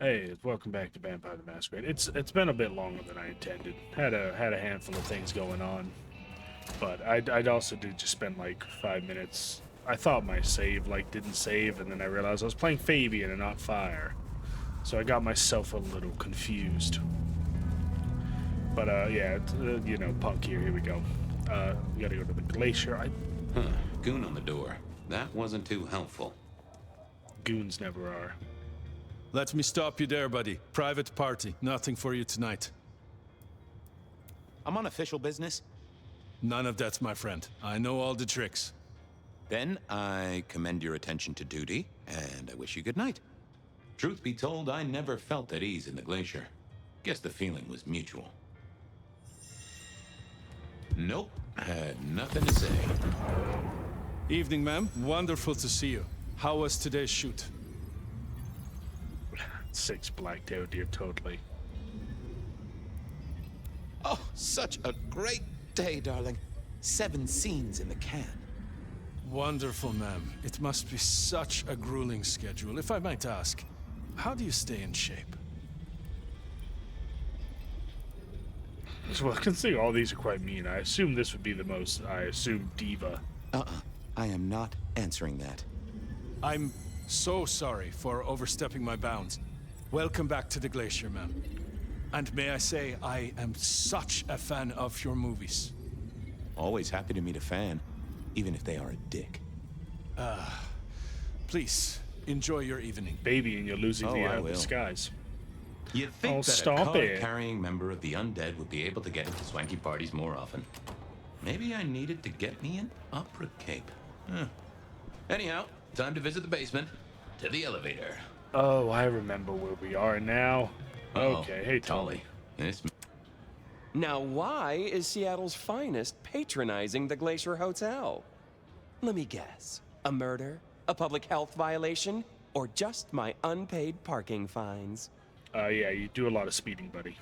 Hey, welcome back to Vampire the Masquerade. It's been a bit longer than I intended. Had a handful of things going on, but I'd also did just spend like 5 minutes. I thought my save didn't save, and then I realized I was playing Fabian and not Fire, so I got myself a little confused. But yeah, punk here. Here we go. We gotta go to the glacier. Huh, goon on the door. That wasn't too helpful. Goons never are. Let me stop you there, buddy. Private party. Nothing for you tonight. I'm on official business. None of that, my friend. I know all the tricks. Then I commend your attention to duty, and I wish you good night. Truth be told, I never felt at ease in the glacier. Guess the feeling was mutual. Nope, had nothing to say. Evening, ma'am. Wonderful to see you. How was today's shoot? 6 blacktail deer, totally. Oh, such a great day, darling. 7 scenes in the can. Wonderful, ma'am. It must be such a grueling schedule. If I might ask, how do you stay in shape? Well, considering all these are quite mean, I assume this would be the most, diva. I am not answering that. I'm so sorry for overstepping my bounds. Welcome back to the glacier, ma'am. And may I say, I am such a fan of your movies. Always happy to meet a fan, even if they are a dick. Please, enjoy your evening. Baby, and you're losing I the will. disguise. You'd think Oh, that a stop it. card-carrying member of the undead would be able to get into swanky parties more often. Maybe I needed to get me an opera cape. Anyhow, time to visit the basement. To the elevator. Oh, I remember where we are now. Uh-oh. Okay, hey, Tully. This Now, why is Seattle's finest patronizing the Glacier Hotel? Let me guess. A murder? A public health violation? Or just my unpaid parking fines? Yeah, you do a lot of speeding, buddy.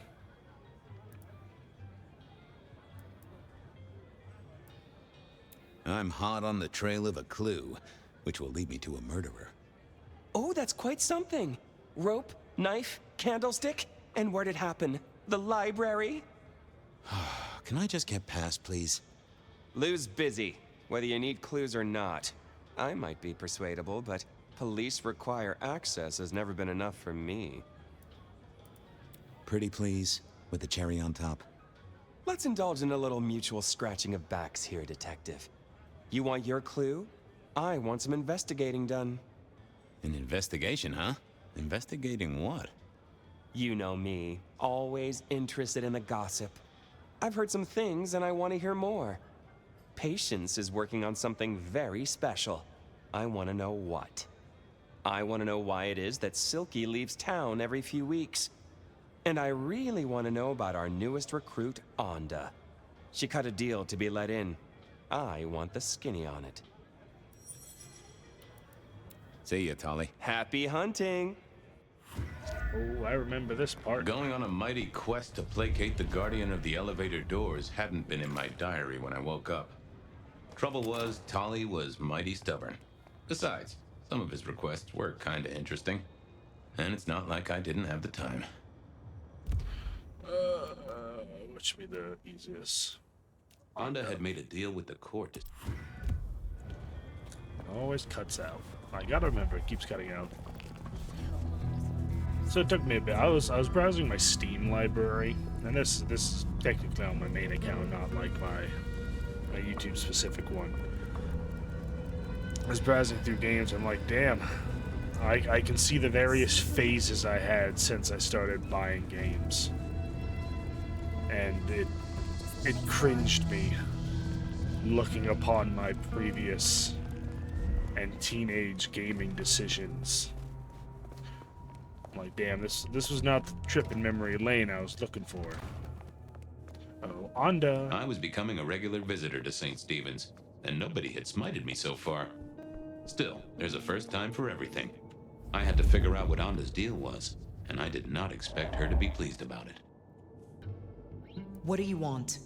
I'm hot on the trail of a clue, which will lead me to a murderer. Oh, that's quite something. Rope, knife, candlestick, and where'd it happen? The library? Can I just get past, please? Lou's busy, whether you need clues or not. I might be persuadable, but police require access has never been enough for me. Pretty please, with the cherry on top. Let's indulge in a little mutual scratching of backs here, Detective. You want your clue? I want some investigating done. An investigation, huh? Investigating what? You know me, always interested in the gossip. I've heard some things and I want to hear more. Patience is working on something very special. I want to know what. I want to know why it is that Silky leaves town every few weeks. And I really want to know about our newest recruit, Onda. She cut a deal to be let in. I want the skinny on it. See ya, Tolly. Happy hunting! Oh, I remember this part. Going on a mighty quest to placate the guardian of the elevator doors hadn't been in my diary when I woke up. Trouble was, Tolly was mighty stubborn. Besides, some of his requests were kinda interesting. And it's not like I didn't have the time. Which would be the easiest? Onda had made a deal with the court to... Always cuts out. I gotta remember, it keeps cutting out. So it took me a bit. I was browsing my Steam library, and this is technically on my main account, not like my YouTube specific one. I was browsing through games. I'm like, damn, I can see the various phases I had since I started buying games, and it cringed me looking upon my previous and teenage gaming decisions. I'm like, damn, this was not the trip in memory lane I was looking for. Oh, Onda. I was becoming a regular visitor to St. Stephen's, and nobody had smited me so far. Still, there's a first time for everything. I had to figure out what Onda's deal was, and I did not expect her to be pleased about it. What do you want?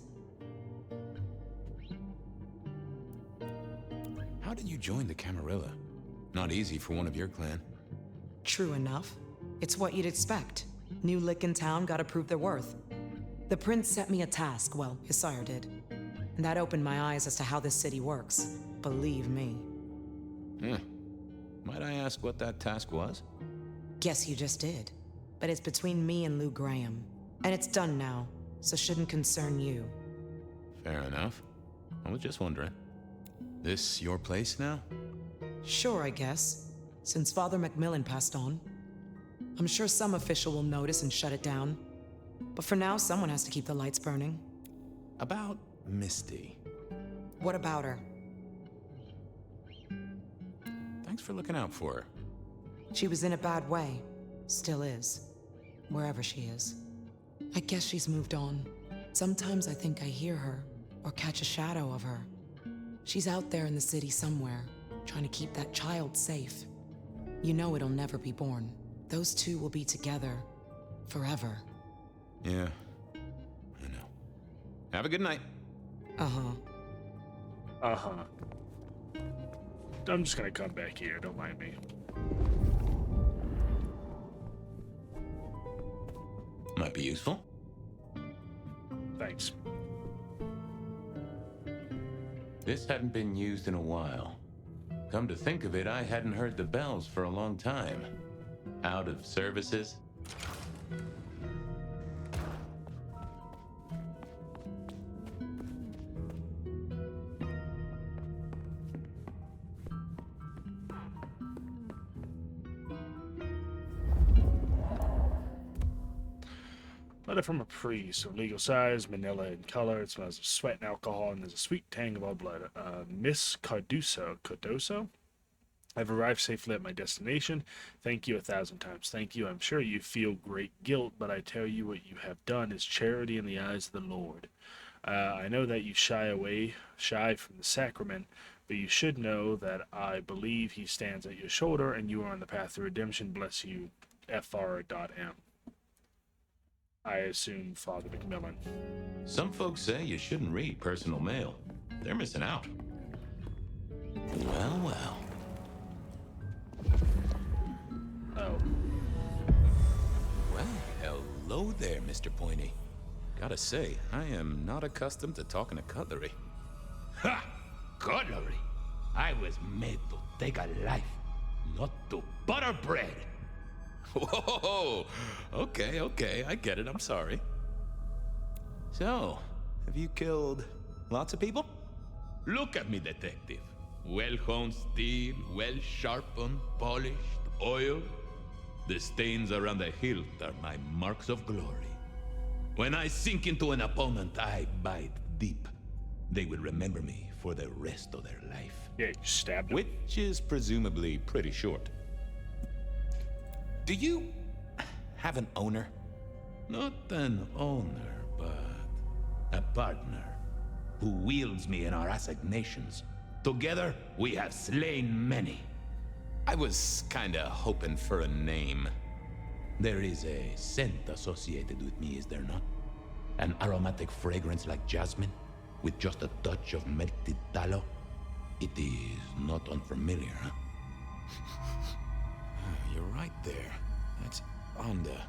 How did you join the Camarilla? Not easy for one of your clan. True enough. It's what you'd expect. New lick in town, gotta prove their worth. The prince set me a task, well, his sire did. And that opened my eyes as to how this city works. Believe me. Might I ask what that task was? Guess you just did. But it's between me and Lou Graham. And it's done now, so shouldn't concern you. Fair enough. I was just wondering. This your place now? Sure, I guess. Since Father Macmillan passed on. I'm sure some official will notice and shut it down. But for now, someone has to keep the lights burning. About Misty. What about her? Thanks for looking out for her. She was in a bad way. Still is. Wherever she is. I guess she's moved on. Sometimes I think I hear her, or catch a shadow of her. She's out there in the city somewhere, trying to keep that child safe. You know it'll never be born. Those two will be together. Forever. Yeah, I know. Have a good night. I'm just gonna come back here, don't mind me. Might be useful. Thanks. This hadn't been used in a while. Come to think of it, I hadn't heard the bells for a long time. Out of services? Letter from a priest of legal size, manila in color. It smells of sweat and alcohol, and there's a sweet tang of our blood. Miss Cardoso? I've arrived safely at my destination. Thank you 1,000 times. Thank you. I'm sure you feel great guilt, but I tell you what you have done is charity in the eyes of the Lord. I know that you shy from the sacrament, but you should know that I believe he stands at your shoulder, and you are on the path to redemption. Bless you, Fr.M. I assume Father Macmillan. Some folks say you shouldn't read personal mail. They're missing out. Well, well. Oh. Well, hello there, Mr. Pointy. Gotta say, I am not accustomed to talking to cutlery. Ha! Cutlery! I was made to take a life, not to butter bread. Whoa! Okay, I get it, I'm sorry. So, have you killed lots of people? Look at me, detective. Well-honed steel, well-sharpened, polished, oiled. The stains around the hilt are my marks of glory. When I sink into an opponent, I bite deep. They will remember me for the rest of their life. Yeah, you stabbed him. Which is presumably pretty short. Do you have an owner? Not an owner, but a partner who wields me in our assignations. Together, we have slain many. I was kinda hoping for a name. There is a scent associated with me, is there not? An aromatic fragrance like jasmine, with just a touch of melted tallow. It is not unfamiliar, huh? You're right there. That's Onda.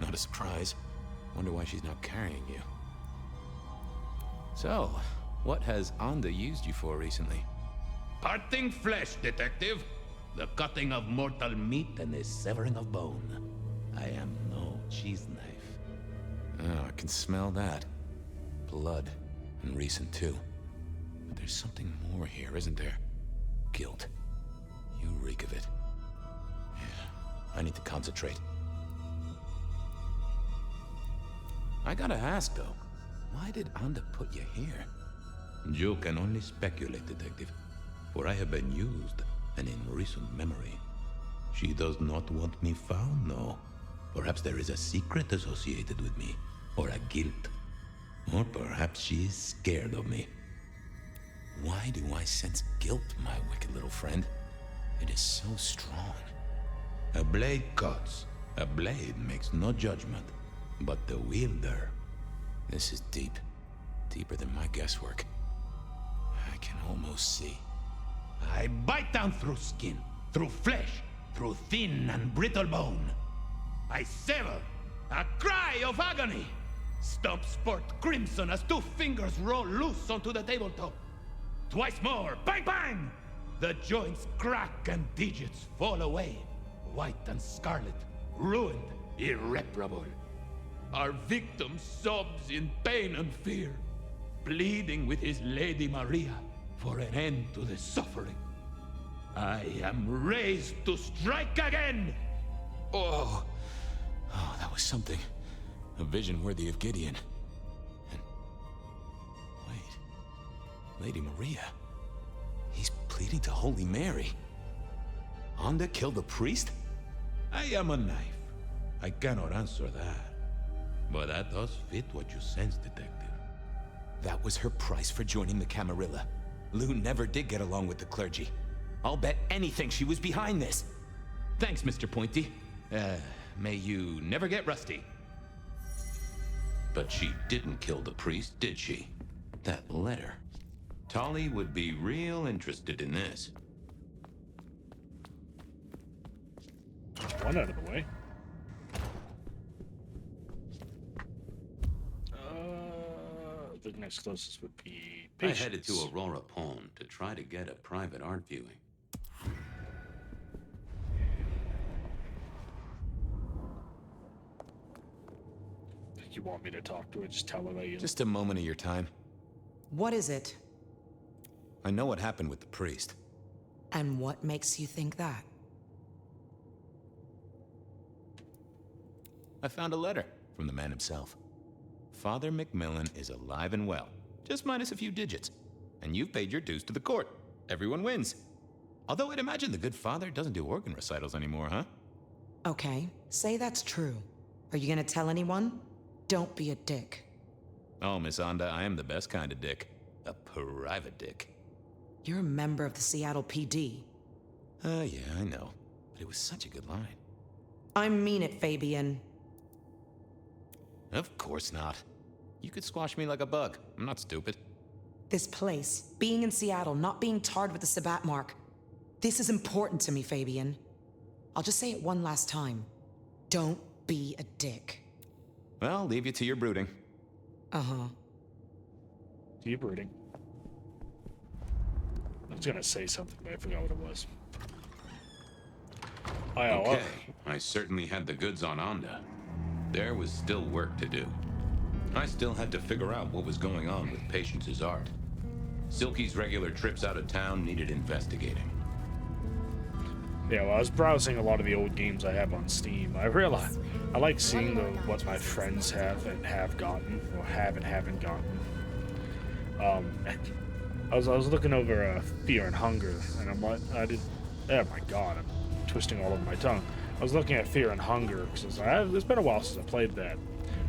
Not a surprise. Wonder why she's not carrying you. So, what has Onda used you for recently? Parting flesh, detective. The cutting of mortal meat and the severing of bone. I am no cheese knife. Oh, I can smell that. Blood. And recent, too. But there's something more here, isn't there? Guilt. You reek of it. Yeah, I need to concentrate. I gotta ask, though. Why did Onda put you here? You can only speculate, detective. For I have been used, and in recent memory. She does not want me found, no. Perhaps there is a secret associated with me, or a guilt. Or perhaps she is scared of me. Why do I sense guilt, my wicked little friend? It is so strong. A blade cuts. A blade makes no judgment. But the wielder... This is deep. Deeper than my guesswork. I can almost see. I bite down through skin, through flesh, through thin and brittle bone. I sever. A cry of agony. Stumps spurt crimson as 2 fingers roll loose onto the tabletop. Twice more. Bang, bang! The joints crack and digits fall away. White and scarlet. Ruined. Irreparable. Our victim sobs in pain and fear, pleading with his Lady Maria for an end to the suffering. I am raised to strike again! Oh, that was something. A vision worthy of Gideon. And... wait. Lady Maria. He's pleading to Holy Mary. Onda killed the priest? I am a knife. I cannot answer that. But that does fit what you sense, Detective. That was her price for joining the Camarilla. Lou never did get along with the clergy. I'll bet anything she was behind this. Thanks, Mr. Pointy. May you never get rusty. But she didn't kill the priest, did she? That letter. Tolly would be real interested in this. One out of the way. The next closest would be Patience. I headed to Aurora Pond to try to get a private art viewing. You want me to talk to her? Just tell her that you... Just a moment of your time. What is it? I know what happened with the priest. And what makes you think that? I found a letter from the man himself. Father Macmillan is alive and well, just minus a few digits. And you've paid your dues to the court. Everyone wins. Although I'd imagine the good father doesn't do organ recitals anymore, huh? Okay, say that's true. Are you gonna tell anyone? Don't be a dick. Oh, Miss Onda, I am the best kind of dick. A private dick. You're a member of the Seattle PD. Yeah, I know. But it was such a good line. I mean it, Fabian. Of course not. You could squash me like a bug. I'm not stupid. This place, being in Seattle, not being tarred with the Sabat mark. This is important to me, Fabian. I'll just say it one last time. Don't be a dick. Well, I'll leave you to your brooding. Uh-huh. Deep brooding. I was gonna say something, but I forgot what it was. Okay, I certainly had the goods on Onda. There was still work to do. I still had to figure out what was going on with Patience's art. Silky's regular trips out of town needed investigating. Yeah, well, I was browsing a lot of the old games I have on Steam. I realized I like seeing what my friends have and have gotten, or have and haven't gotten. I was looking over Fear and Hunger, and I'm like, oh my god, I'm twisting all over my tongue. I was looking at Fear and Hunger because it's been a while since I played that.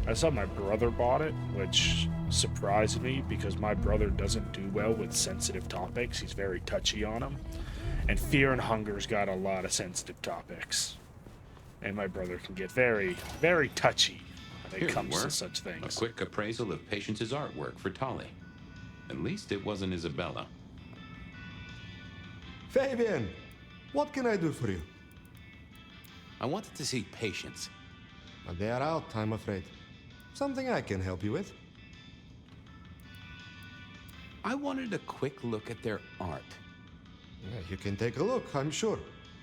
I saw my brother bought it, which surprised me because my brother doesn't do well with sensitive topics. He's very touchy on them. And Fear and Hunger's got a lot of sensitive topics. And my brother can get very, very touchy when it comes to such things. A quick appraisal of Patience's artwork for Tolly. At least it wasn't Isabella. Fabian, what can I do for you? I wanted to see Patience. But they are out, I'm afraid. Something I can help you with. I wanted a quick look at their art. Yeah, you can take a look, I'm sure.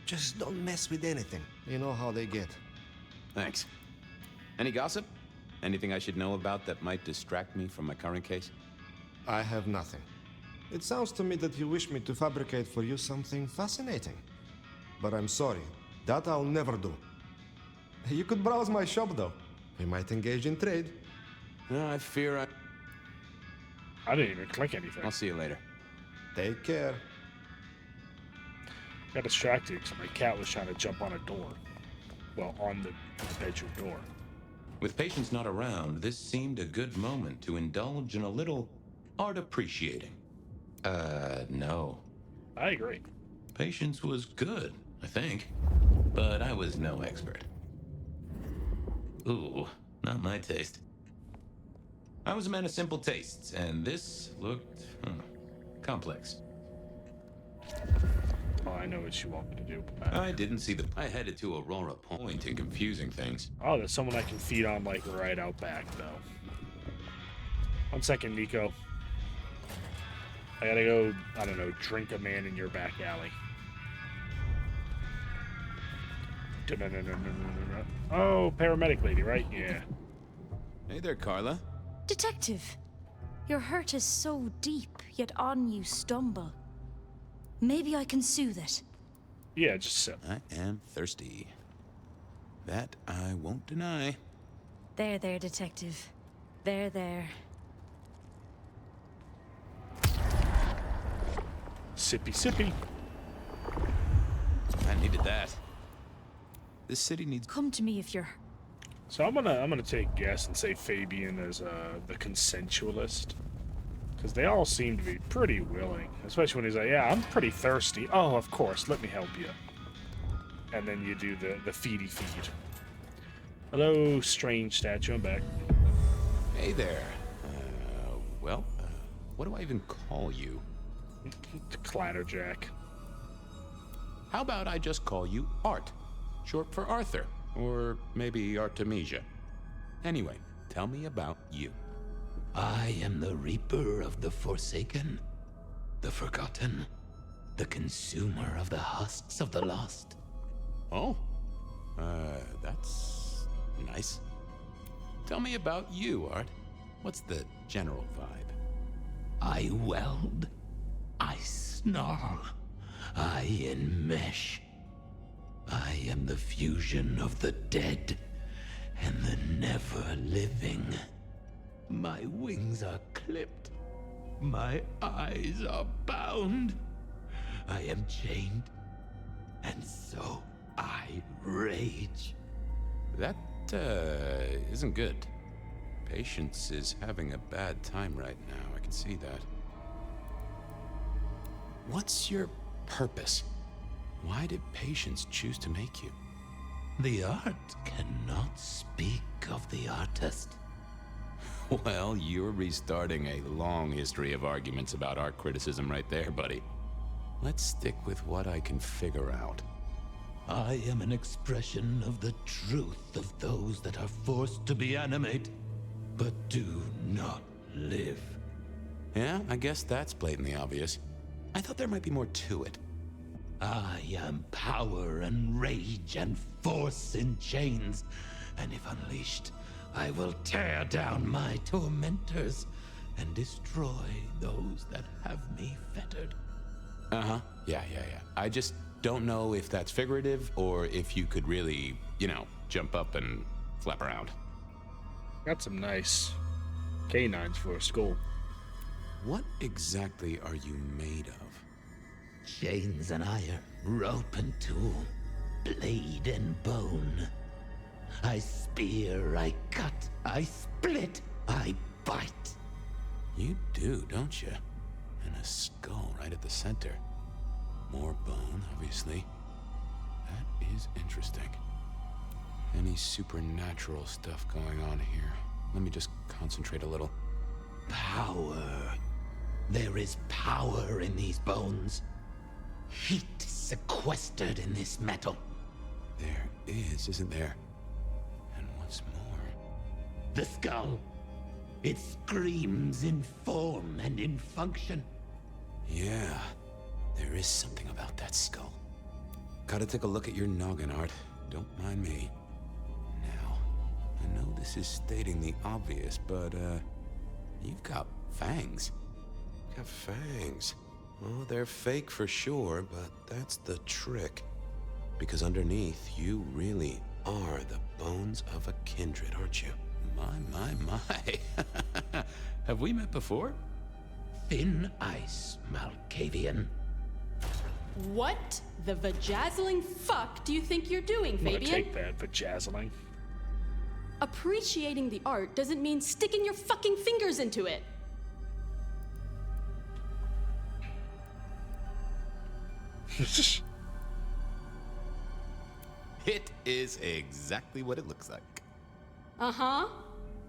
Just don't mess with anything. You know how they get. Thanks. Any gossip? Anything I should know about that might distract me from my current case? I have nothing. It sounds to me that you wish me to fabricate for you something fascinating. But I'm sorry, that I'll never do. You could browse my shop, though. We might engage in trade. I fear I didn't even click anything. I'll see you later. Take care. Got distracted because my cat was trying to jump on a door. Well, on the bedroom door. With Patience not around, this seemed a good moment to indulge in a little art appreciating. No. I agree. Patience was good, I think. But I was no expert. Ooh, not my taste. I was a man of simple tastes, and this looked complex. Oh, I know what you want me to do. I didn't see the... I headed to Aurora Point and confusing things. Oh, there's someone I can feed on, like, right out back, though. 1 second, Nico. I gotta go, I don't know, drink a man in your back alley. Oh, paramedic lady, right? Yeah. Hey there, Carla. Detective, your hurt is so deep, yet on you stumble. Maybe I can soothe it. Yeah, just sip. I am thirsty. That I won't deny. There, detective. There. Sippy, sippy. I needed that. This city needs... Come to me if you're... So I'm gonna take a guess and say Fabian is the consensualist. Because they all seem to be pretty willing. Especially when he's like, yeah, I'm pretty thirsty. Oh, of course, let me help you. And then you do the feedy feed. Hello, strange statue, I'm back. Hey there. What do I even call you? Clatterjack. How about I just call you Art? Short for Arthur. Or maybe Artemisia. Anyway, tell me about you. I am the Reaper of the Forsaken, the Forgotten, the Consumer of the Husks of the Lost. Oh, that's nice. Tell me about you, Art. What's the general vibe? I weld, I snarl, I enmesh. I am the fusion of the dead and the never-living. My wings are clipped. My eyes are bound. I am chained. And so I rage. That, isn't good. Patience is having a bad time right now. I can see that. What's your purpose? Why did Patience choose to make you? The art cannot speak of the artist. Well, you're restarting a long history of arguments about art criticism right there, buddy. Let's stick with what I can figure out. I am an expression of the truth of those that are forced to be animate, but do not live. Yeah, I guess that's blatantly obvious. I thought there might be more to it. I am power and rage and force in chains, and if unleashed, I will tear down my tormentors and destroy those that have me fettered. Uh-huh. Yeah. I just don't know if that's figurative or if you could really, jump up and flap around. Got some nice canines for a skull. What exactly are you made of? Chains and iron, rope and tool, blade and bone. I spear, I cut, I split, I bite. You do, don't you? And a skull right at the center. More bone, obviously. That is interesting. Any supernatural stuff going on here? Let me just concentrate a little. Power. There is power in these bones. Heat sequestered in this metal. There is, isn't there? And what's more? The skull. It screams in form and in function. Yeah, there is something about that skull. Gotta take a look at your noggin, Art. Don't mind me. Now, I know this is stating the obvious, but, you've got fangs. Got fangs. Oh, they're fake for sure, but that's the trick. Because underneath, you really are the bones of a kindred, aren't you? My. Have we met before? Thin ice, Malkavian. What the vajazzling fuck do you think you're doing, I'm gonna Fabian? take that vajazzling. Appreciating the art doesn't mean sticking your fucking fingers into it. It is exactly what it looks like. Uh-huh.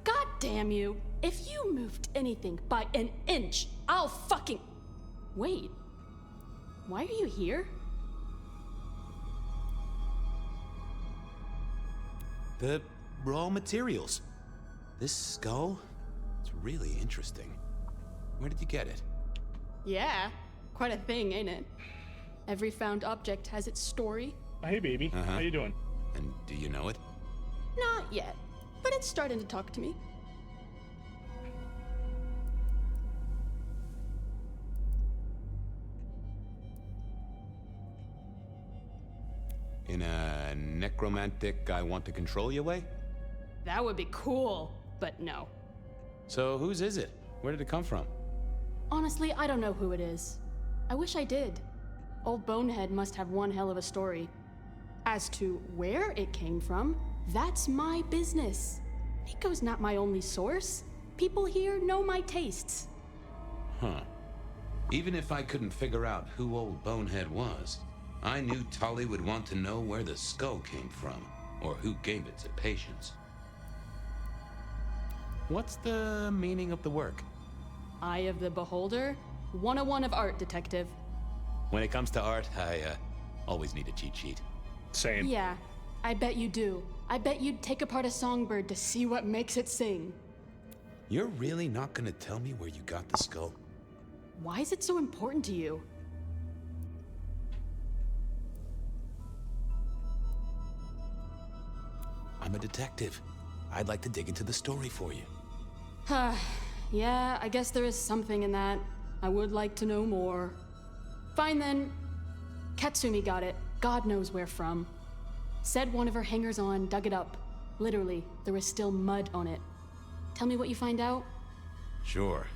God damn you. If you moved anything by an inch, I'll fucking... Wait. Why are you here? the raw materials. This skull, it's really interesting. Where did you get it? Yeah, quite a thing, ain't it? Every found object has its story. Hey, baby. How you doing? And do you know it? Not yet, but it's starting to talk to me. In a necromantic, I want to control you way? That would be cool, but no. So whose is it? Where did it come from? Honestly, I don't know who it is. I wish I did. Old Bonehead must have one hell of a story. As to where it came from, that's my business. Nico's not my only source. People here know my tastes. Huh. Even if I couldn't figure out who old Bonehead was, I knew Tolly would want to know where the skull came from, or who gave it to patients. What's the meaning of the work? Eye of the Beholder? 101 of art, detective. When it comes to art, I always need a cheat sheet. Same. Yeah, I bet you do. I bet you'd take apart a songbird to see what makes it sing. You're really not gonna tell me where you got the skull? Why is it so important to you? I'm a detective. I'd like to dig into the story for you. Yeah, I guess there is something in that. I would like to know more. Fine then. Katsumi got it. God knows where from. Said one of her hangers-on dug it up. Literally, there was still mud on it. Tell me what you find out. Sure.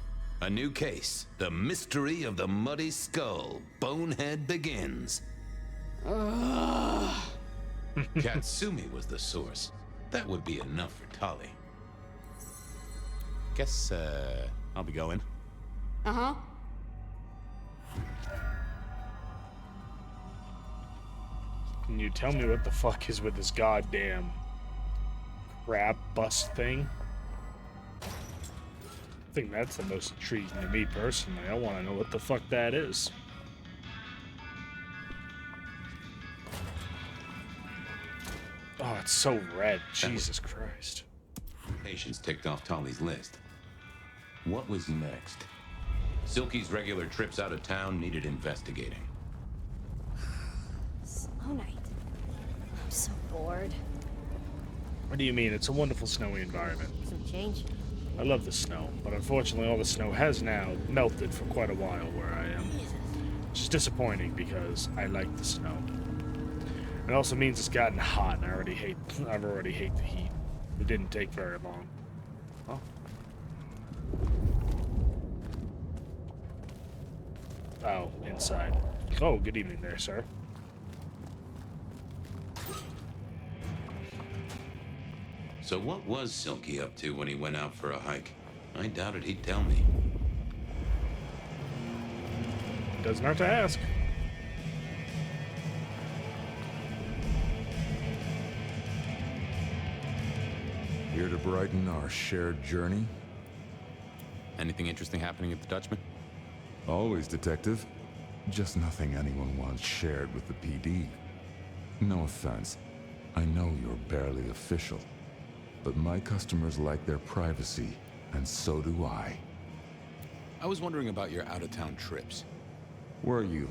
A new case. The mystery of the muddy skull. Bonehead begins. Katsumi was the source. That would be enough for Tolly. Guess, I'll be going. Uh-huh. Can you tell me what the fuck is with this goddamn crab bust thing? I think that's the most intriguing to me personally. I want to know what the fuck that is. Oh, it's so red. Jesus Christ. Patients ticked off Tolly's list. What was next? Silky's regular trips out of town needed investigating. Snow night. I'm so bored. What do you mean? It's a wonderful snowy environment. Some change. I love the snow, but unfortunately all the snow has now melted for quite a while where I am. Which is disappointing because I like the snow. It also means it's gotten hot and I already hate the heat. It didn't take very long. Oh. Oh, inside. Oh, good evening there, sir. So what was Silky up to when he went out for a hike? I doubted he'd tell me. Doesn't hurt to ask. Here to brighten our shared journey? Anything interesting happening at the Dutchman? Always, Detective. Just nothing anyone wants shared with the PD. No offense. I know you're barely official. But my customers like their privacy, and so do I. I was wondering about your out-of-town trips. Were you?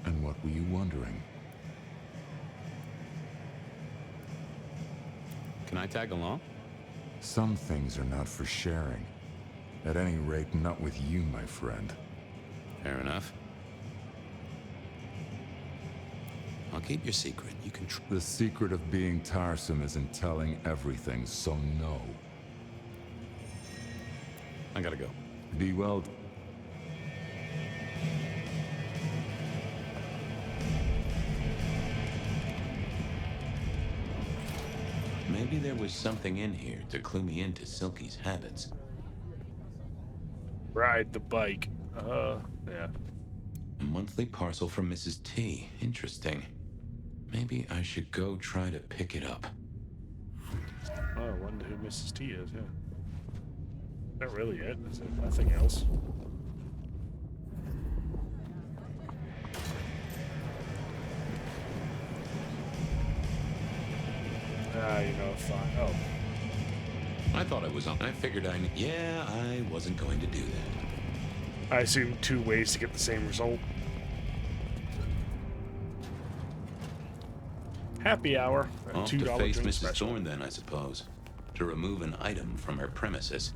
And what were you wondering? Can I tag along? Some things are not for sharing. At any rate, not with you, my friend. Fair enough. I'll keep your secret. You can The secret of being tiresome isn't telling everything, so no. I gotta go. Be well. Maybe there was something in here to clue me into Silky's habits. Ride the bike. Yeah. A monthly parcel from Mrs. T. Interesting. Maybe I should go try to pick it up. Oh, I wonder who Mrs. T is, yeah. Not really it. Is there nothing else? You know, fine. Oh. I thought I was on. I figured yeah, I wasn't going to do that. I assume 2 ways to get the same result. Happy hour. Off $2 to face drink Mrs. special. Thorne then, I suppose. To remove an item from her premises.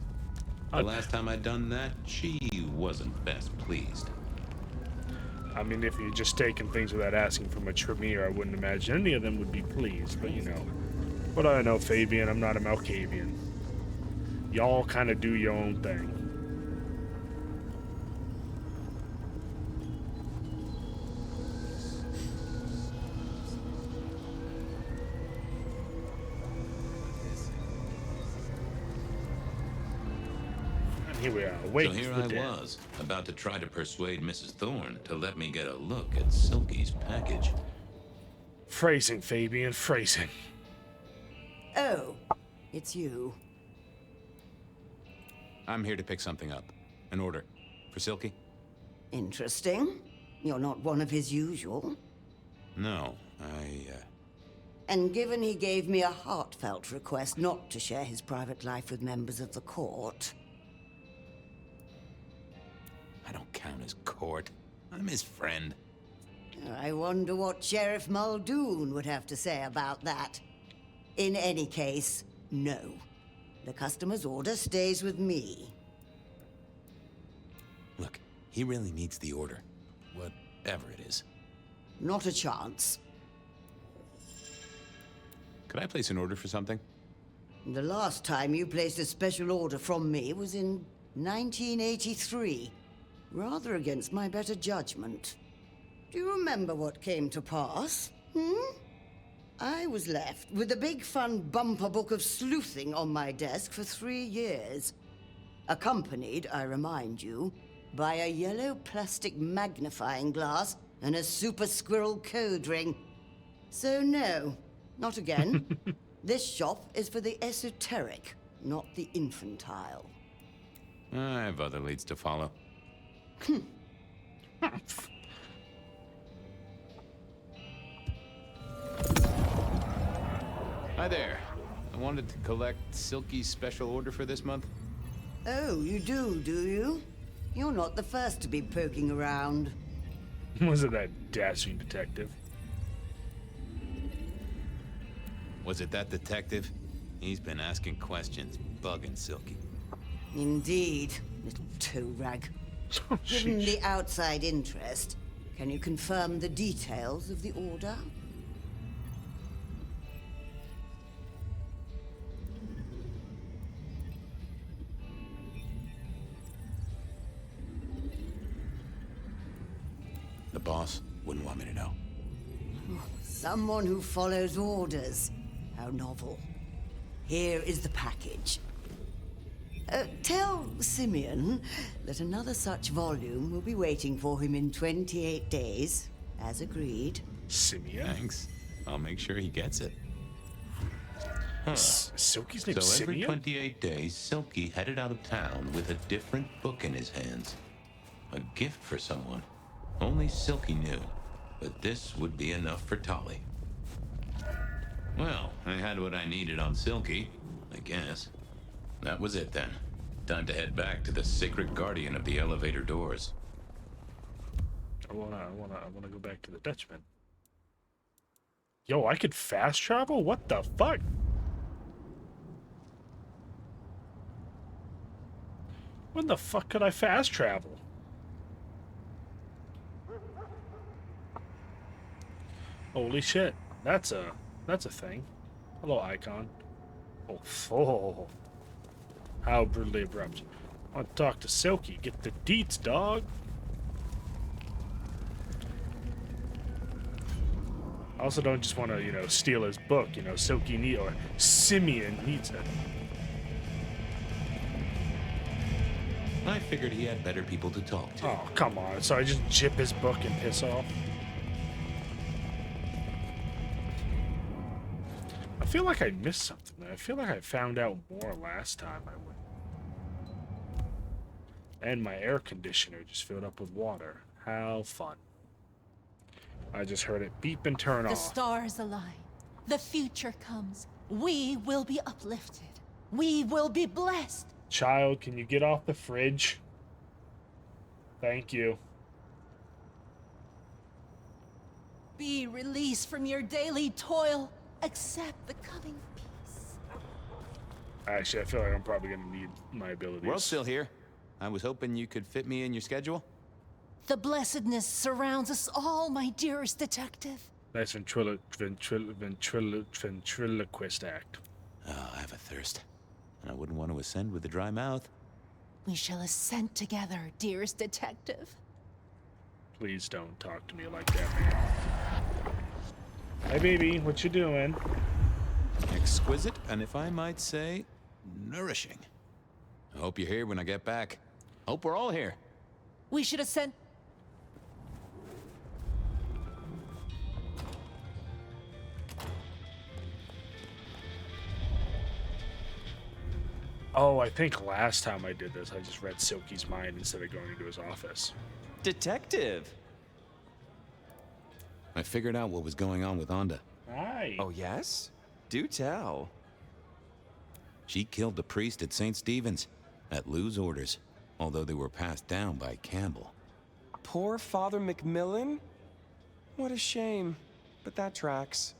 The last time I'd done that, she wasn't best pleased. I mean, if you're just taking things without asking from a Tremere, I wouldn't imagine any of them would be pleased, but you know. What do I know, Fabian? I'm not a Malkavian. Y'all kind of do your own thing. Here we are, waiting So here for I the dead. was, about to try to persuade Mrs. Thorne to let me get a look at Silky's package. Phrasing, Fabian, phrasing. Oh, it's you. I'm here to pick something up. An order. For Silky? Interesting. You're not one of his usual. No, And given he gave me a heartfelt request not to share his private life with members of the court. I don't count as court. I'm his friend. I wonder what Sheriff Muldoon would have to say about that. In any case, no. The customer's order stays with me. Look, he really needs the order. Whatever it is. Not a chance. Could I place an order for something? The last time you placed a special order from me was in 1983. Rather against my better judgment. Do you remember what came to pass? I was left with a big fun bumper book of sleuthing on my desk for 3 years. Accompanied, I remind you, by a yellow plastic magnifying glass and a super squirrel code ring. So no, not again. This shop is for the esoteric, not the infantile. I have other leads to follow. Hi there. I wanted to collect Silky's special order for this month. Oh, you do you? You're not the first to be poking around. Was it that dashing detective? Was it that detective? He's been asking questions, bugging Silky. Indeed, little toe rag. Given the outside interest, can you confirm the details of the order? The boss wouldn't want me to know. Someone who follows orders. How novel. Here is the package. Tell Simeon that another such volume will be waiting for him in 28 days, as agreed. Simeon? Thanks. I'll make sure he gets it. Silky's name So every Simeon? 28 days, Silky headed out of town with a different book in his hands. A gift for someone. Only Silky knew. But this would be enough for Tolly. Well, I had what I needed on Silky, I guess. That was it then. Time to head back to the sacred guardian of the elevator doors. I wanna go back to the Dutchman. Yo, I could fast travel? What the fuck? When the fuck could I fast travel? Holy shit. That's a thing. Hello, icon. Oh. How brutally abrupt. I want to talk to Silky. Get the deets, dog. I also don't just want to, steal his book. Silky or Simeon needs it. I figured he had better people to talk to. Oh, come on. So I just jip his book and piss off? I feel like I missed something. I feel like I found out more last time I went. And my air conditioner just filled up with water. How fun. I just heard it beep and turn The off. stars align. The future comes. We will be uplifted. We will be blessed. Child, can you get off the fridge? Thank you. Be released from your daily toil. Accept the coming peace. Actually, I feel like I'm probably gonna need my abilities. World's still here. I was hoping you could fit me in your schedule. The blessedness surrounds us all, my dearest detective. Nice ventriloquist act. Oh, I have a thirst. And I wouldn't want to ascend with a dry mouth. We shall ascend together, dearest detective. Please don't talk to me like that, man. Hey, baby, what you doing? Exquisite, and if I might say, nourishing. I hope you're here when I get back. Hope we're all here. We should ascend... Oh, I think last time I did this, I just read Silky's mind instead of going into his office. Detective! I figured out what was going on with Onda. Hi. Oh, yes? Do tell. She killed the priest at St. Stephen's, at Lou's orders, although they were passed down by Campbell. Poor Father McMillan? What a shame, but that tracks.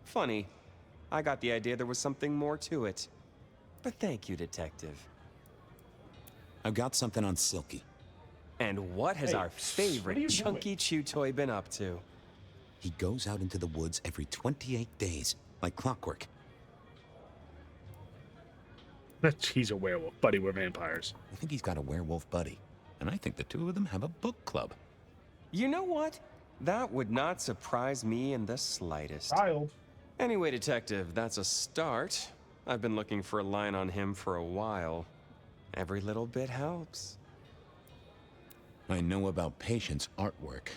Funny, I got the idea there was something more to it. But thank you, Detective. I've got something on Silky. And what has our favorite chunky chew toy been up to? He goes out into the woods every 28 days, like clockwork. He's a werewolf, buddy. We're vampires. I think he's got a werewolf buddy, and I think the two of them have a book club. You know what? That would not surprise me in the slightest. Child. Anyway, Detective, that's a start. I've been looking for a line on him for a while. Every little bit helps. I know about Patient's artwork.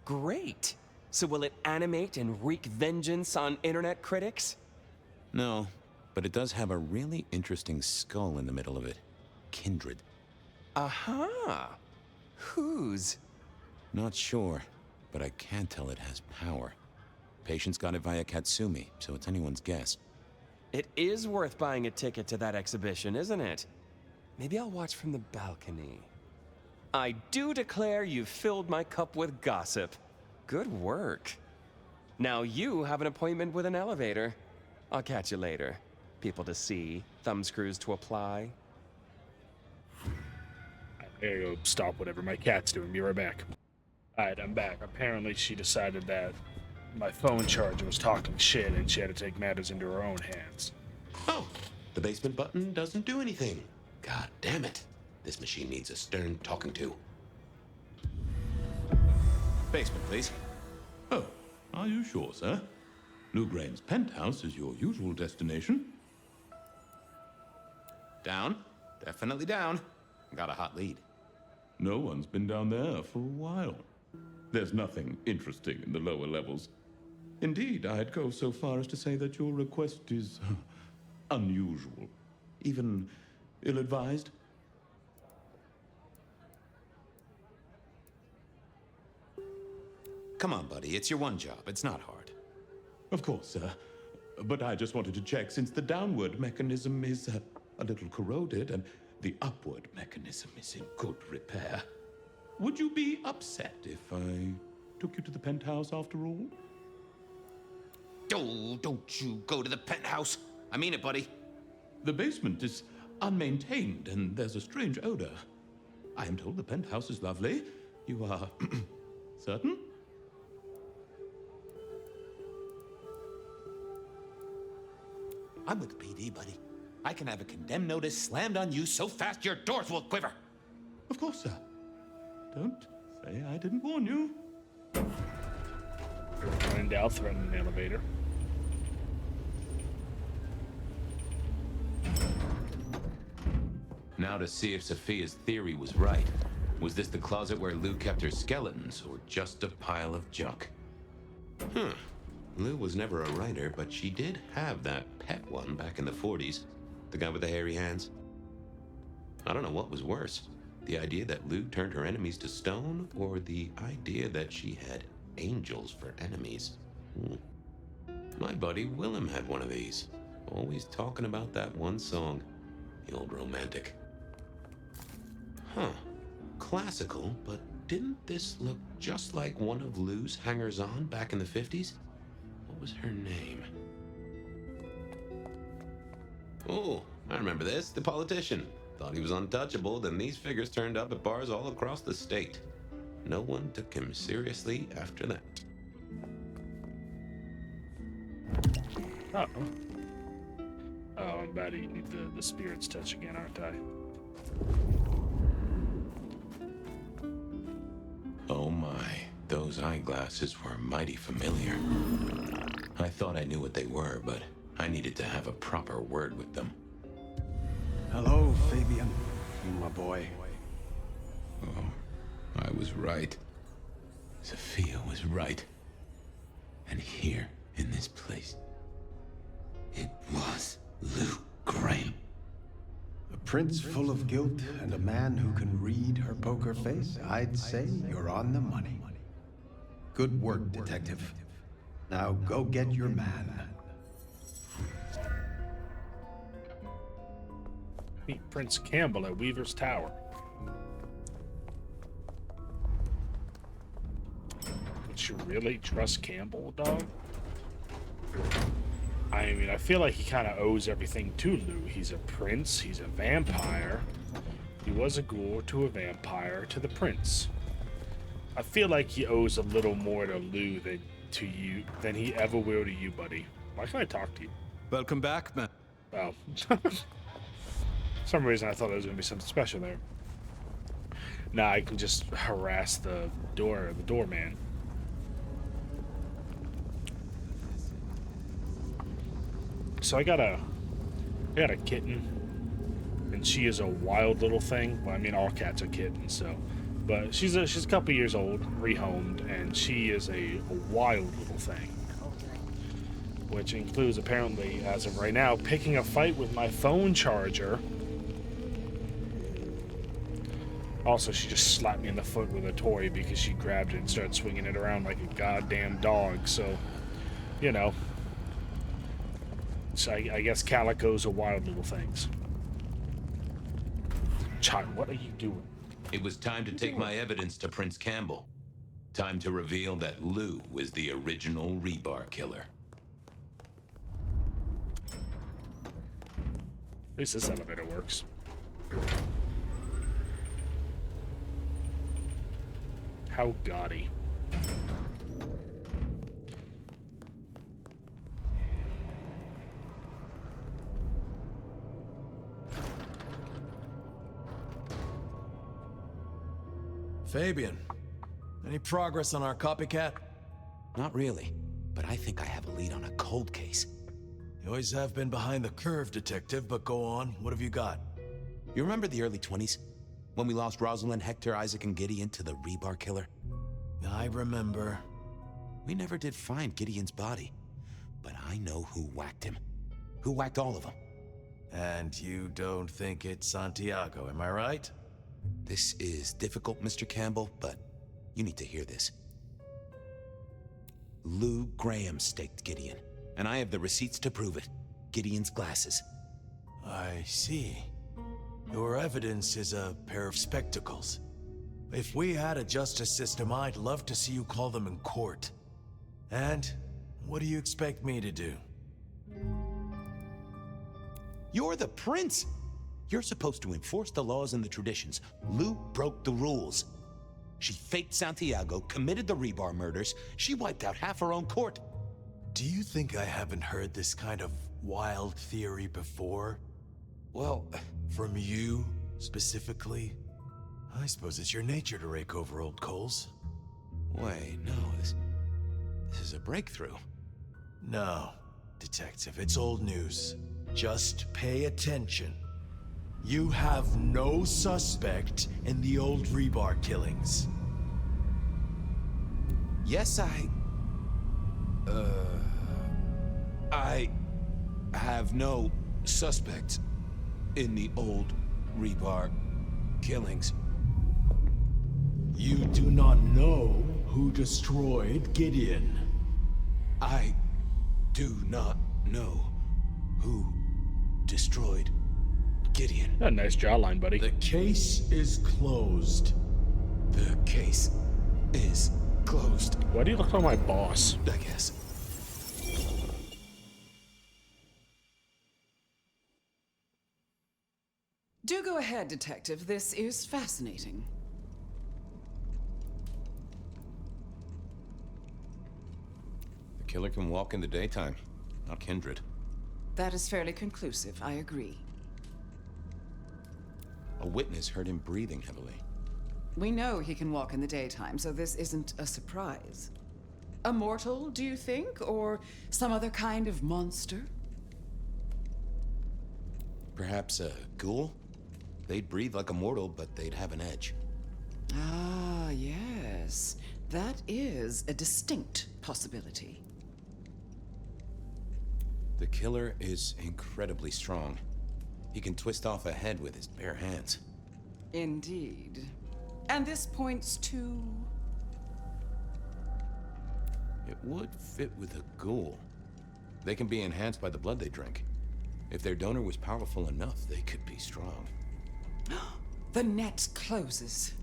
Great! So will it animate and wreak vengeance on internet critics? No, but it does have a really interesting skull in the middle of it. Kindred. Aha! Whose? Not sure, but I can tell it has power. Patient's got it via Katsumi, so it's anyone's guess. It is worth buying a ticket to that exhibition, isn't it? Maybe I'll watch from the balcony. I do declare you've filled my cup with gossip. Good work. Now you have an appointment with an elevator. I'll catch you later. People to see, thumbscrews to apply. I gotta go stop whatever my cat's doing. Be right back. Alright, I'm back. Apparently she decided that my phone charger was talking shit and she had to take matters into her own hands. Oh, the basement button doesn't do anything. God damn it. This machine needs a stern talking to. Basement, please. Oh, are you sure, sir? Lou Graham's penthouse is your usual destination. Down. Definitely down. Got a hot lead. No one's been down there for a while. There's nothing interesting in the lower levels. Indeed, I'd go so far as to say that your request is unusual, even ill-advised. Come on, buddy. It's your one job. It's not hard. Of course, sir. But I just wanted to check since the downward mechanism is a little corroded and the upward mechanism is in good repair. Would you be upset if I took you to the penthouse after all? Oh, don't you go to the penthouse. I mean it, buddy. The basement is unmaintained and there's a strange odor. I am told the penthouse is lovely. You are certain? I'm with the PD, buddy. I can have a condemned notice slammed on you so fast your doors will quiver. Of course, sir. Don't say I didn't warn you. Find out, threaten an elevator. Now to see if Sophia's theory was right. Was this the closet where Lou kept her skeletons, or just a pile of junk? Lou was never a writer, but she did have that pet one back in the 40s. The guy with the hairy hands. I don't know what was worse. The idea that Lou turned her enemies to stone, or the idea that she had angels for enemies. My buddy Willem had one of these. Always talking about that one song. The old romantic. Huh. Classical, but didn't this look just like one of Lou's hangers-on back in the 50s? What was her name? Oh, I remember this. The politician. Thought he was untouchable, then these figures turned up at bars all across the state. No one took him seriously after that. Oh. Oh, I'm about to need the spirit's touch again, aren't I? Oh my, those eyeglasses were mighty familiar. I thought I knew what they were, but I needed to have a proper word with them. Hello, Fabian, my boy. Oh, I was right. Sophia was right. And here, in this place, it was Lou Graham. A prince full of guilt and a man who can read her poker face. I'd say you're on the money. Good work, detective. Now go get your man. Meet Prince Campbell at Weaver's Tower. Would you really trust Campbell, dog? I mean, I feel like he kind of owes everything to Lou. He's a prince, he's a vampire. He was a ghoul to a vampire to the prince. I feel like he owes a little more to Lou than he ever will to you, buddy. Why can't I talk to you? Welcome back, man. Oh. For some reason I thought there was going to be something special there. Nah, I can just harass the doorman. So I got a kitten, and she is a wild little thing. Well, I mean, all cats are kittens, so. But she's a couple years old, rehomed, and she is a wild little thing. Which includes, apparently, as of right now, picking a fight with my phone charger. Also, she just slapped me in the foot with a toy because she grabbed it and started swinging it around like a goddamn dog. So, you know. So I guess calicos are wild little things. Child, what are you doing? It was time to take my evidence to Prince Campbell. Time to reveal that Lou was the original rebar killer. At least this elevator works. How gaudy. Fabian, any progress on our copycat? Not really, but I think I have a lead on a cold case. You always have been behind the curve, detective, but go on. What have you got? You remember the early 20s? When we lost Rosalind, Hector, Isaac, and Gideon to the rebar killer? I remember. We never did find Gideon's body, but I know who whacked him. Who whacked all of them. And you don't think it's Santiago, am I right? This is difficult, Mr. Campbell, but you need to hear this. Lou Graham staked Gideon, and I have the receipts to prove it. Gideon's glasses. I see. Your evidence is a pair of spectacles. If we had a justice system, I'd love to see you call them in court. And what do you expect me to do? You're the prince! You're supposed to enforce the laws and the traditions. Lou broke the rules. She faked Santiago, committed the rebar murders. She wiped out half her own court. Do you think I haven't heard this kind of wild theory before? Well, from you, specifically? I suppose it's your nature to rake over old coals. Wait, no, this is a breakthrough. No, detective, it's old news. Just pay attention. You have no suspect in the old rebar killings. Yes, I have no suspect in the old rebar killings. You do not know who destroyed Gideon. I do not know who destroyed Gideon. Got a nice jawline, buddy. The case is closed. The case is closed. Why do you look like my boss? I guess. Do go ahead, Detective. This is fascinating. The killer can walk in the daytime, not Kindred. That is fairly conclusive, I agree. A witness heard him breathing heavily. We know he can walk in the daytime, so this isn't a surprise. A mortal, do you think? Or some other kind of monster? Perhaps a ghoul? They'd breathe like a mortal, but they'd have an edge. Ah, yes. That is a distinct possibility. The killer is incredibly strong. He can twist off a head with his bare hands. Indeed. And this points to... It would fit with a ghoul. They can be enhanced by the blood they drink. If their donor was powerful enough, they could be strong. The net closes.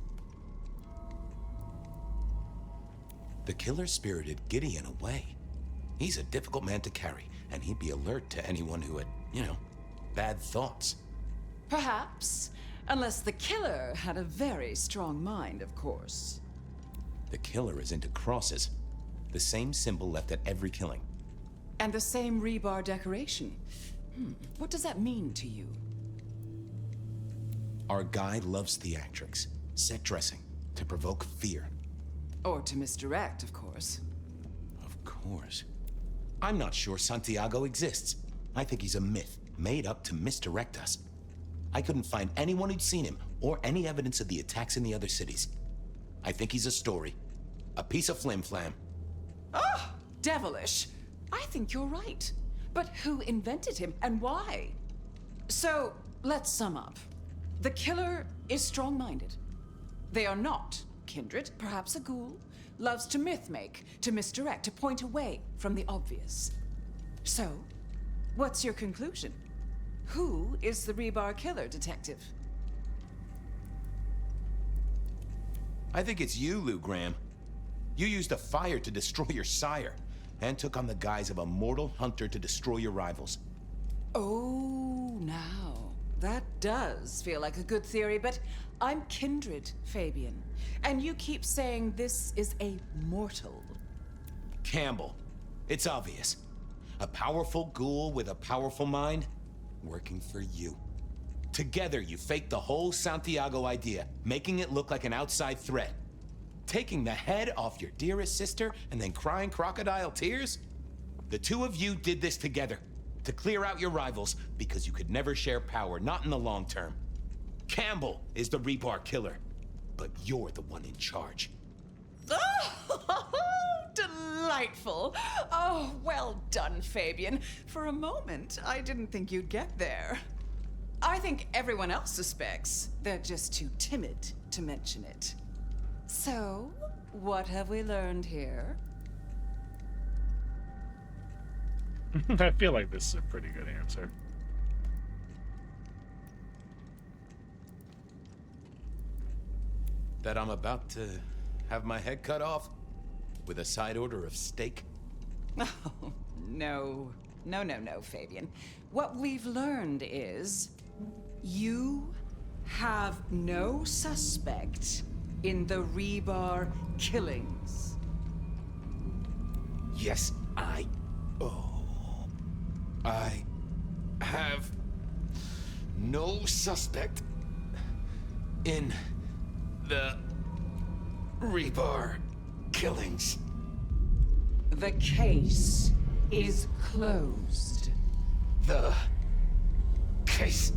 The killer spirited Gideon away. He's a difficult man to carry, and he'd be alert to anyone who had, bad thoughts. Perhaps. Unless the killer had a very strong mind, of course. The killer is into crosses. The same symbol left at every killing. And the same rebar decoration. What does that mean to you? Our guy loves theatrics, set dressing, to provoke fear. Or to misdirect, of course. Of course. I'm not sure Santiago exists. I think he's a myth, made up to misdirect us. I couldn't find anyone who'd seen him, or any evidence of the attacks in the other cities. I think he's a story. A piece of flim-flam. Oh, devilish. I think you're right. But who invented him, and why? So, let's sum up. The killer is strong-minded. They are not kindred, perhaps a ghoul, loves to myth-make, to misdirect, to point away from the obvious. So, what's your conclusion? Who is the rebar killer, Detective? I think it's you, Lou Graham. You used a fire to destroy your sire, and took on the guise of a mortal hunter to destroy your rivals. Oh, now. That does feel like a good theory, but I'm kindred, Fabian. And you keep saying this is a mortal. Campbell. It's obvious. A powerful ghoul with a powerful mind, working for you. Together, you faked the whole Santiago idea, making it look like an outside threat. Taking the head off your dearest sister and then crying crocodile tears? The two of you did this together, to clear out your rivals, because you could never share power, not in the long term. Campbell is the rebar killer, but you're the one in charge. Oh, delightful. Oh, well done, Fabian. For a moment, I didn't think you'd get there. I think everyone else suspects. They're just too timid to mention it. So, what have we learned here? I feel like this is a pretty good answer. That I'm about to have my head cut off with a side order of steak? Oh, no. No, Fabian. What we've learned is you have no suspect in the rebar killings. Yes, I have no suspect in the rebar killings. The case is closed. The case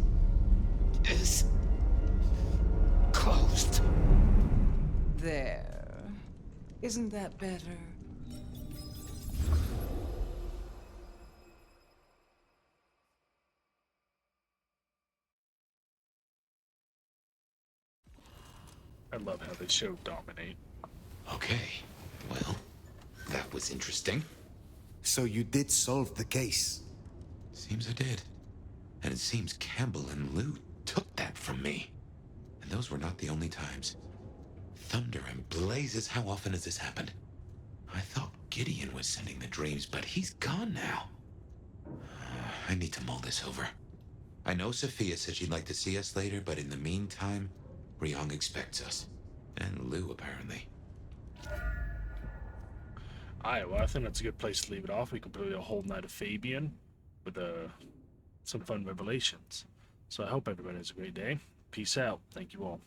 is closed. There. Isn't that better? I love how they show dominate. Okay, well, that was interesting. So you did solve the case? Seems I did. And it seems Campbell and Lou took that from me. And those were not the only times. Thunder and blazes, how often has this happened? I thought Gideon was sending the dreams, but he's gone now. I need to mull this over. I know Sophia said she'd like to see us later, but in the meantime, Ryong expects us. And Lou, apparently. Alright, well, I think that's a good place to leave it off. We can play a whole night of Fabian with some fun revelations. So I hope everybody has a great day. Peace out. Thank you all.